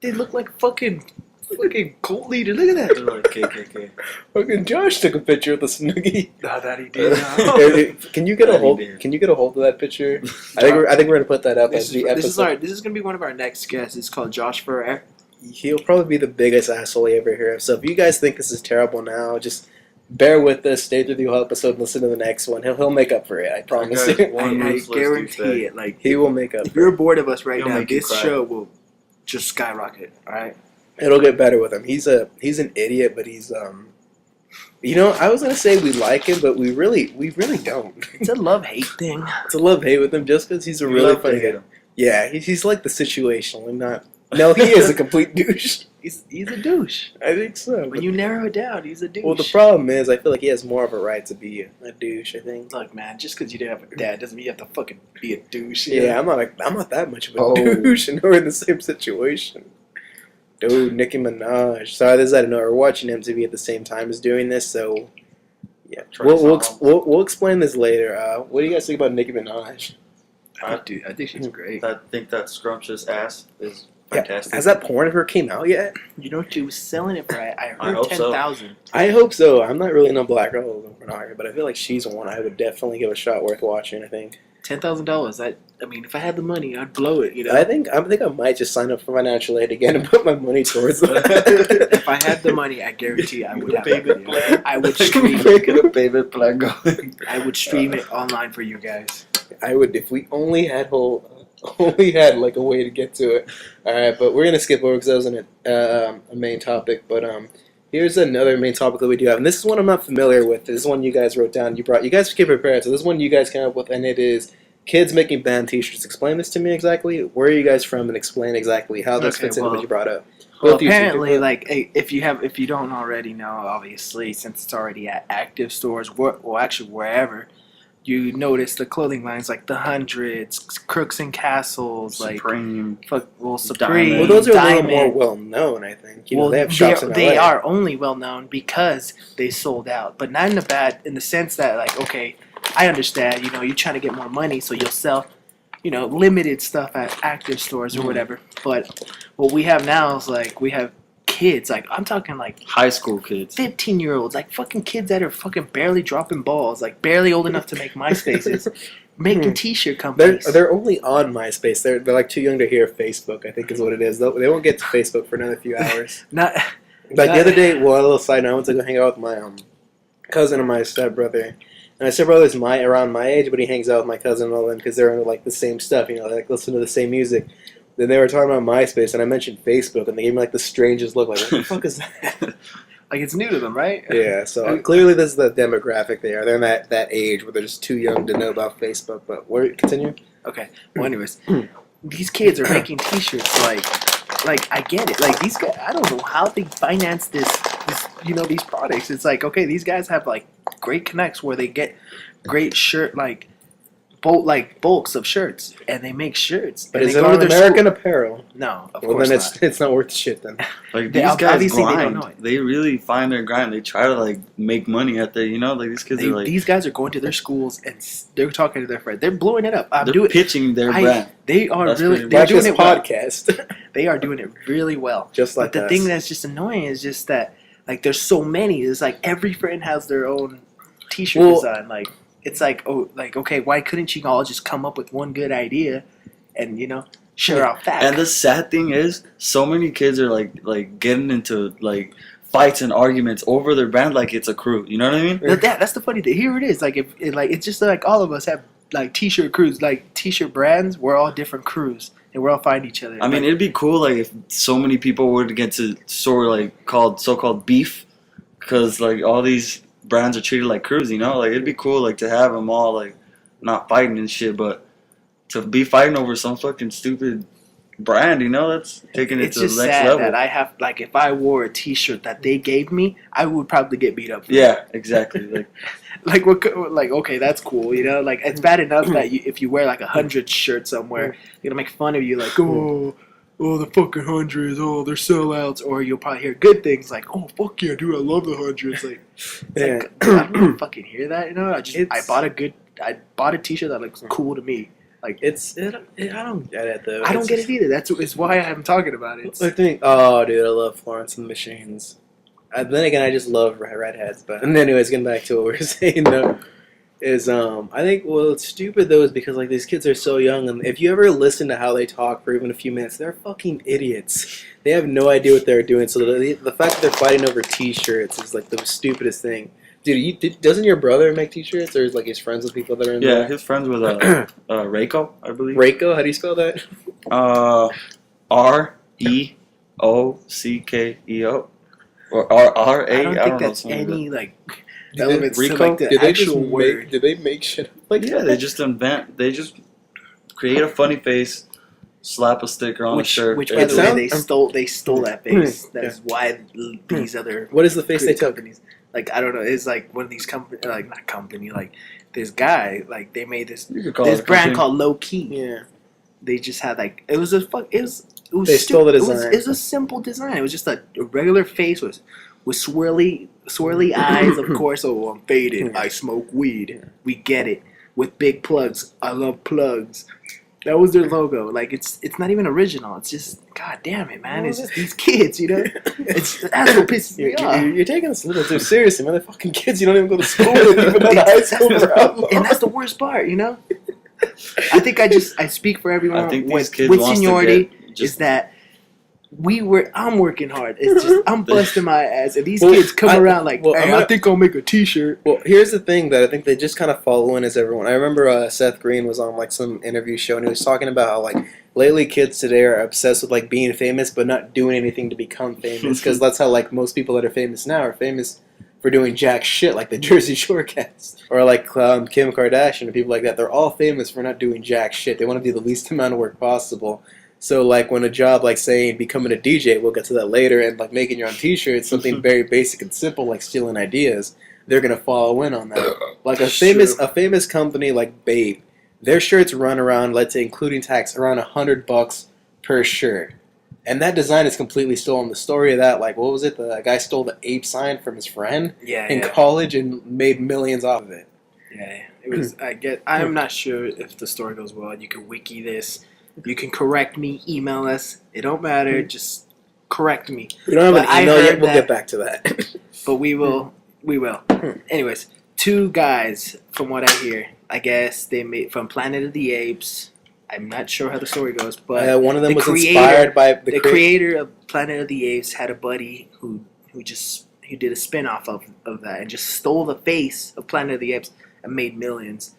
They look like fucking cult leader. Look at that. They're like KKK. Fucking Josh took a picture with the Snooki. No, that he did. Can you get a That he hold? did. Can you get a hold of that picture? I think we're gonna put that up as the episode. This is gonna be one of our next guests. It's called Josh Ferrer. He'll probably be the biggest asshole you ever hear of. So if you guys think this is terrible now, just bear with us. Stay through the whole episode and listen to the next one. He'll make up for it. I promise That you. guy's one I ruthless guarantee douchebag. it. Like He will make up. if you're bored of us right He'll now, make you this cry. show will just skyrocket. All right. It'll get better with him. He's an idiot, but he's You know, I was gonna say we like him, but we really don't. It's a love-hate thing. It's a love hate with him just because he's a You really love to funny hate guy. him. Yeah, he's like the situational and not. No, he is a complete douche. He's a douche. I think so. When you narrow it down, he's a douche. Well, the problem is, I feel like he has more of a right to be a douche. I think. Look, man, just because you didn't have a dad doesn't mean you have to fucking be a douche. Yeah, I'm not that much of a Oh. douche, and we're in the same situation. Dude, Nicki Minaj. Sorry, this is out of nowhere. We're watching MTV at the same time as doing this, so yeah, we'll explain this later. What do you guys think about Nicki Minaj? I think she's great. I think that scrumptious ass is Yeah, fantastic. has that porn ever came out yet? You know, she was selling it for, I I heard hope so. 10,000. I hope so. I'm not really no black girl pornography, but I feel like she's one I would definitely give a shot worth watching. I think. $10,000. I mean, if I had the money, I'd blow it. You know, I think I might just sign up for financial aid again and put my money towards that. if I had the money, I guarantee I would have a video. I would stream. Get a payment plan going. I would stream it online for you guys. I would if we only had like a way to get to it. All right, but we're gonna skip over because that wasn't a main topic. But here's another main topic that we do have, and this is one I'm not familiar with. This is one you guys wrote down. You guys came prepared, so this is one you guys came up with, and it is kids making band T-shirts. Explain this to me exactly. Where are you guys from, and explain exactly how this fits into what you brought up. Well, Both you two. apparently, like, if you don't already know, obviously, since it's already at active stores, actually wherever, you notice the clothing lines like the Hundreds, Crooks and Castles, Supreme. Supreme. Well, those are a little Diamond. more well known, I think. You know, they have shops in LA. They are only well known because they sold out, but not in the sense that, like, okay, I understand, you know, you're trying to get more money, so you'll sell, you know, limited stuff at active stores or whatever. But what we have now is, like, we have kids, like, I'm talking, like, High school kids. 15-year-olds, like, fucking kids that are fucking barely dropping balls, like, barely old enough to make MySpaces, making T-shirt companies. They're only on MySpace. They're like too young to hear Facebook, I think is what it is. They won't get to Facebook for another few hours. Not Like the other day, well, a little side note, I went to go hang out with my cousin and my stepbrother. And my stepbrother's around my age, but he hangs out with my cousin and all them because they're into like the same stuff, you know, like listen to the same music. Then they were talking about MySpace, and I mentioned Facebook, and they gave me like the strangest look, like, what the fuck is that? like, it's new to them, right? Yeah, so clearly this is the demographic they are. They're in that age where they're just too young to know about Facebook. But continue. Okay. Well, anyways, these kids are making T-shirts. Like I get it. Like these guys, I don't know how they finance this. You know, these products. It's like, okay, these guys have like great connects where they get great shirt bulks of shirts, and they make shirts. But and is they it go on to their American school. Apparel? No, of Well, course then not. it's not worth shit then. Like They- these guys obviously they don't grind. know it. They really find their grind. They try to like make money at you know, like these kids are like These guys are going to their schools and they're talking to their friends. They're blowing it up. they're pitching their brand. They are That's really. pretty They're Like doing this it well. podcast. They are doing it really well. Just like But the us. thing that's just annoying is just that, like, there's so many. It's like every friend has their own T-shirt Well- design. Like, it's like, oh, like, okay, why couldn't you all just come up with one good idea and, you know, share out facts? And the sad thing is, so many kids are like getting into like fights and arguments over their brand like it's a crew. You know what I mean? That's the funny thing. Here it is. Like, it's just like all of us have like T-shirt crews, like T-shirt brands. We're all different crews, and we're all fighting each other. I mean, it'd be cool like if so many people were to get to sort of like so-called beef, because like all these brands are treated like crews. You know, like it'd be cool like to have them all like not fighting and shit, but to be fighting over some fucking stupid brand, you know, that's taking it it's to the just next sad level. that I have, like, if I wore a T-shirt that they gave me, I would probably get beat up for it. Yeah, exactly. Like like okay, that's cool, you know. Like it's bad enough that if you wear like 100 shirt somewhere, they're gonna make fun of you, like the fucking hundreds, they're sellouts, or you'll probably hear good things like, oh fuck yeah, dude, I love the hundreds. Like, Yeah. like I don't fucking hear that, you know. I It's- bought a T-shirt that looks cool to me. I don't get it though. I don't get it either. It's why I'm talking about it. I think, oh, dude, I love Florence and the Machines. Then again, I just love redheads. But anyways, getting back to what we were saying though, is I think it's stupid though is because like these kids are so young, and if you ever listen to how they talk for even a few minutes, they're fucking idiots. They have no idea what they're doing. So the fact that they're fighting over T-shirts is like the stupidest thing. Dude, doesn't your brother make T-shirts, or is like he's friends with people that are in there? Yeah, his friends with Reiko, I believe. Reiko, how do you spell that? REOCKEO or RRA. I don't think that's know, any like Did elements to Rico? like the Did they actual word. Did they make shit up like Yeah, that? they just create a funny face, slap a sticker on a shirt. Which by It the way, sounds- they stole that face. Yeah. That's why these other What is the face they took? companies. Like I don't know, it's like one of these company, like not company, like this guy, like they made this You could call this it a brand company. called Low Key. Yeah. They just had like it was They stole the design. It was a simple design. It was just a regular face with swirly eyes. Of course, oh, I'm faded. I smoke weed. We get it. With big plugs. I love plugs. That was their logo. Like it's not even original. It's just god damn it, man. It's just these kids, you know. That's what pisses me off. You're taking this a little too seriously, man. They're fucking kids. You don't even go to school with. You've been out of high school for how long? And that's the worst part, you know. I think I speak for everyone I think these with kids wants seniority to get is that I'm working hard. It's just I'm busting my ass, and these Well, kids come around like, well, hey, I'm gonna- I think I'll make a T-shirt. Well, here's the thing that I think they just kind of follow in as everyone. I remember Seth Green was on like some interview show, and he was talking about how like lately kids today are obsessed with like being famous, but not doing anything to become famous, because that's how like most people that are famous now are famous for doing jack shit, like the Jersey Shore cast, or like Kim Kardashian and people like that. They're all famous for not doing jack shit. They want to do the least amount of work possible. So, like, when a job, like, saying becoming a DJ, we'll get to that later, and, like, making your own T-shirts, something very basic and simple, like stealing ideas, they're going to follow in on that. Like, a famous company like Babe, their shirts run around, let's say, including tax, around $100 per shirt. And that design is completely stolen. The story of that, like, what was it? The guy stole the ape sign from his friend in college and made millions off of it. Yeah, it was. I'm not sure if the story goes well. You can wiki this. You can correct me. Email us. It don't matter. Just correct me. We don't have But I an email heard yet. We'll that- get back to that. But we will. We will. Anyways, two guys, from what I hear, I guess they made from Planet of the Apes. I'm not sure how the story goes, but One of them the was creator- inspired by the creator of Planet of the Apes had a buddy who did a spin-off of that and just stole the face of Planet of the Apes and made millions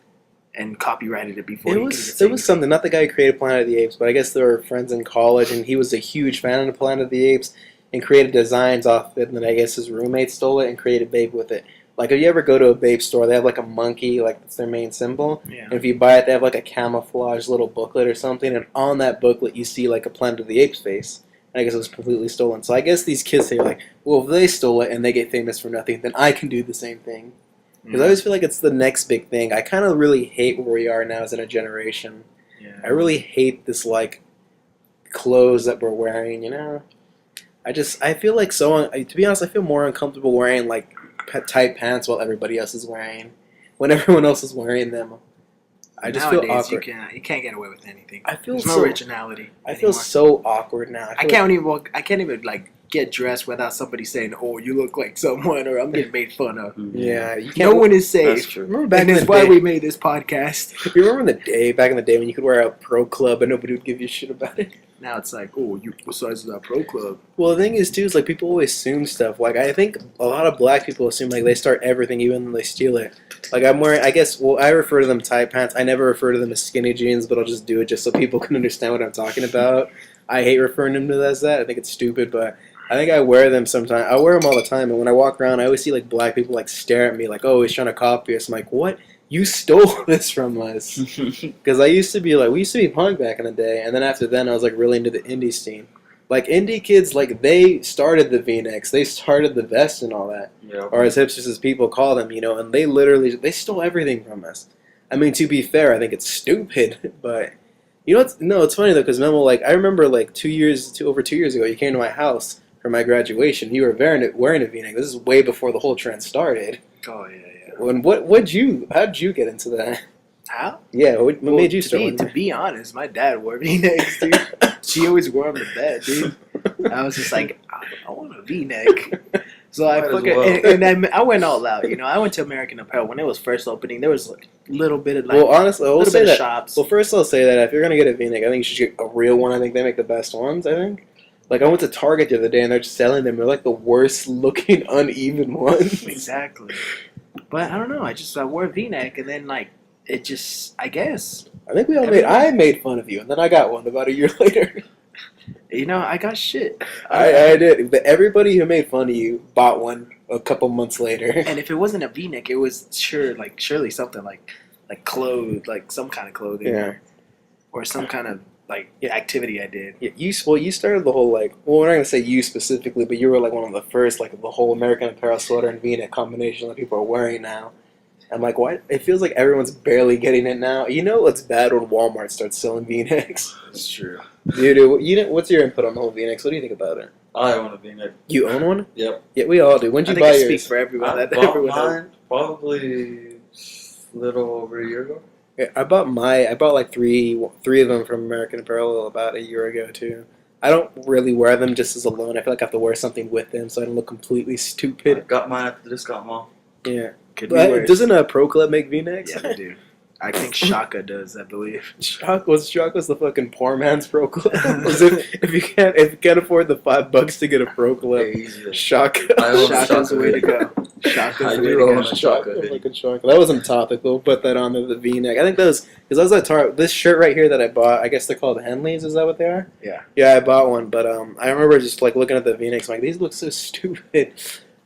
and copyrighted it before It was something, not the guy who created Planet of the Apes, but I guess they were friends in college, and he was a huge fan of Planet of the Apes and created designs off it, and then I guess his roommate stole it and created Babe with it. Like, if you ever go to a Babe store, they have like a monkey, like that's their main symbol. Yeah. And if you buy it, they have like a camouflage little booklet or something, and on that booklet you see like a Planet of the Apes face. And I guess it was completely stolen. So I guess these kids say like, well, if they stole it and they get famous for nothing, then I can do the same thing. Because I always feel like it's the next big thing. I kind of really hate where we are now as in a generation. Yeah. I really hate this like clothes that we're wearing. You know, I feel like to be honest, I feel more uncomfortable wearing like tight pants while everybody else is wearing. When everyone else is wearing them, I just feel Nowadays, awkward. you can't get away with anything. I feel There's no so- originality. I feel anymore. so awkward now. I can't even like get dressed without somebody saying, "Oh, you look like someone," or I'm getting made fun of. Yeah, you No can't. one is That's safe. true. Remember back And in the that's why day. we made this podcast. You remember back in the day when you could wear a pro club and nobody would give you shit about it. Now it's like, "Oh, what size is that pro club?" Well, the thing is too is like people always assume stuff. Like I think a lot of black people assume like they start everything even when they steal it. Like I'm wearing, I guess. Well, I refer to them tight pants. I never refer to them as skinny jeans, but I'll just do it just so people can understand what I'm talking about. I hate referring to them as that. I think it's stupid, but I think I wear them sometimes. I wear them all the time, and when I walk around, I always see like black people like stare at me like, "Oh, he's trying to copy us." I'm like, "What? You stole this from us?" Because we used to be punk back in the day, and then after then I was like really into the indie scene. Like indie kids, like they started the V-necks, they started the vest and all that, Yeah. or as hipsters as people call them, you know, and they stole everything from us. I mean, to be fair, I think it's stupid, but you know, it's funny though, because Memo, like I remember like over 2 years ago, you came to my house for my graduation. You were wearing a V-neck. This is way before the whole trend started. Oh yeah. How'd you get into that? How? Yeah, what Well, made you start? to be honest, my dad wore V-necks, dude. She always wore them to bed, dude. I was just like, I want a V-neck. So I Might as fucking well. and I went all out. You know, I went to American Apparel when it was first opening. There was like a little bit of like Well, honestly, I will little say bit of that. shops. Well, first I'll say that if you're gonna get a V-neck, I think you should get a real one. I think they make the best ones. I think. Like I went to Target the other day and they're just selling them. They're like the worst looking uneven ones. Exactly. But I don't know. I wore a V-neck and then like it just I guess I think we all Everyone- I made fun of you, and then I got one about a year later. you know I got shit. I did. But everybody who made fun of you bought one a couple months later. And if it wasn't a V-neck, it was surely something like like some kind of clothing, Yeah. or some kind of like activity I did. Yeah, you started the whole like. Well, we're not gonna say you specifically, but you were like one of the first, like the whole American Apparel sweater and V-neck combination that people are wearing now. I'm like, why? It feels like everyone's barely getting it now. You know what's bad when Walmart starts selling V-necks? That's true. Dude, what's your input on the whole V-necks? What do you think about it? I want a V-neck. You own one? Yep. Yeah, we all do. When I did you think buy I yours? speak for everyone. I That bought everyone has. mine probably a little over a year ago. Yeah, I bought like three of them from American Apparel about a year ago too. I don't really wear them just as alone. I feel like I have to wear something with them so I don't look completely I stupid. got mine at the discount mall. Yeah. Could be But worse. doesn't a Pro Club make V-necks? Yeah, they do. I think Shaka does. I believe. Shock was the fucking poor man's Pro Club. Was if you can't afford the $5 to get a Pro Club, Easy. shock. I own a Shaka's the way to Shaka go. Shaka's I the way do to own go. a Shaka hoodie. Fucking shock. That wasn't topical. Put that on the V-neck. I think those because I was at Target. This shirt right here that I bought. I guess they're called Henleys. Is that what they are? Yeah. Yeah, I bought one, but I remember just like looking at the V-necks. I'm like, these look so stupid.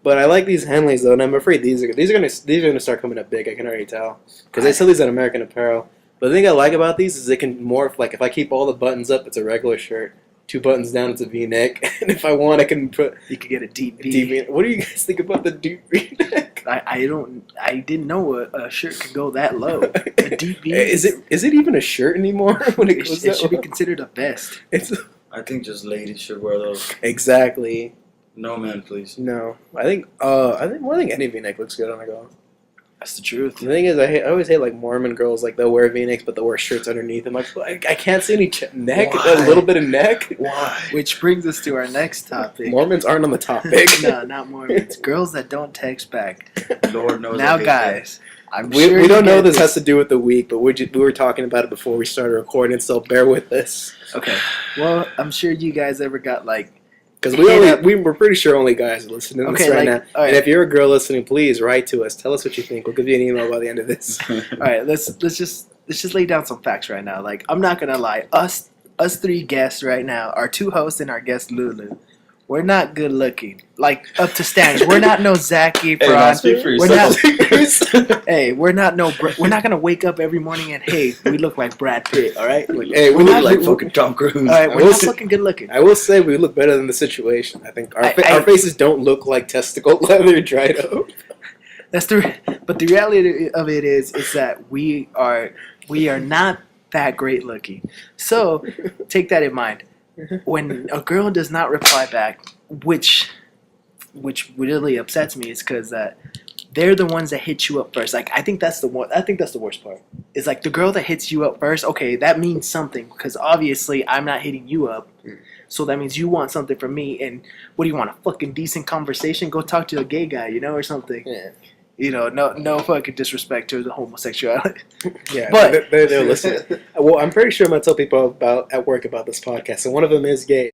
But I like these Henleys though, and I'm afraid these are gonna start coming up big. I can already tell because they sell these at American Apparel. But the thing I like about these is they can morph. Like if I keep all the buttons up, it's a regular shirt. 2 buttons down, it's a V-neck. And if I want, I can put You could get a deep a V. deep V. What do you guys think about the deep V-neck? I didn't know a shirt could go that low. A deep V. Is it even a shirt anymore when it goes It that should be low? considered a vest. It's I think just ladies should wear those. exactly. No man, please. No, I think any V-neck looks good on a girl. That's the truth. The thing is, I always hate like Mormon girls. Like they'll wear V-necks, but they'll wear shirts underneath. I'm like, I can't see any neck, Why? a little bit of neck. Why? Which brings us to our next topic. Mormons aren't on the topic. No, not Mormons. Girls that don't text back. Lord knows. Now, I hate guys, I'm we sure don't you know get this has to do with the week, but we were talking about it before we started recording, so bear with us. Okay. Well, I'm sure you guys ever got like. Because Hit up. we're pretty sure only guys are listening to this Okay, right like, now. all right. And if you're a girl listening, please write to us. Tell us what you think. We'll give you an email by the end of this. All right, let's just lay down some facts right now. Like, I'm not gonna lie, us 3 guests right now, our 2 hosts and our guest Lulu, we're not good looking. Like up to standards. We're not no Zac Hey, man, Efron. speak for We're yourself. not. Hey, we're not gonna wake up every morning and hey, we look like Brad Pitt. All right. Hey, We we look look like fucking Tom Cruise. All right, I we're will not say- fucking good looking. I will say we look better than the situation. I think our I- faces don't look like testicle leather dried up. But the reality of it is that we are not that great looking. So take that in mind. When a girl does not reply back, which really upsets me, is because they're the ones that hit you up first. Like I think that's the worst part. It's like the girl that hits you up first. Okay, that means something because obviously I'm not hitting you up. So that means you want something from me. And what do you want? A fucking decent conversation? Go talk to a gay guy, or something. Yeah. No fucking disrespect to the homosexuality. Yeah, But- they're listening. Well, I'm pretty sure I'm gonna tell people at work about this podcast, and one of them is gay.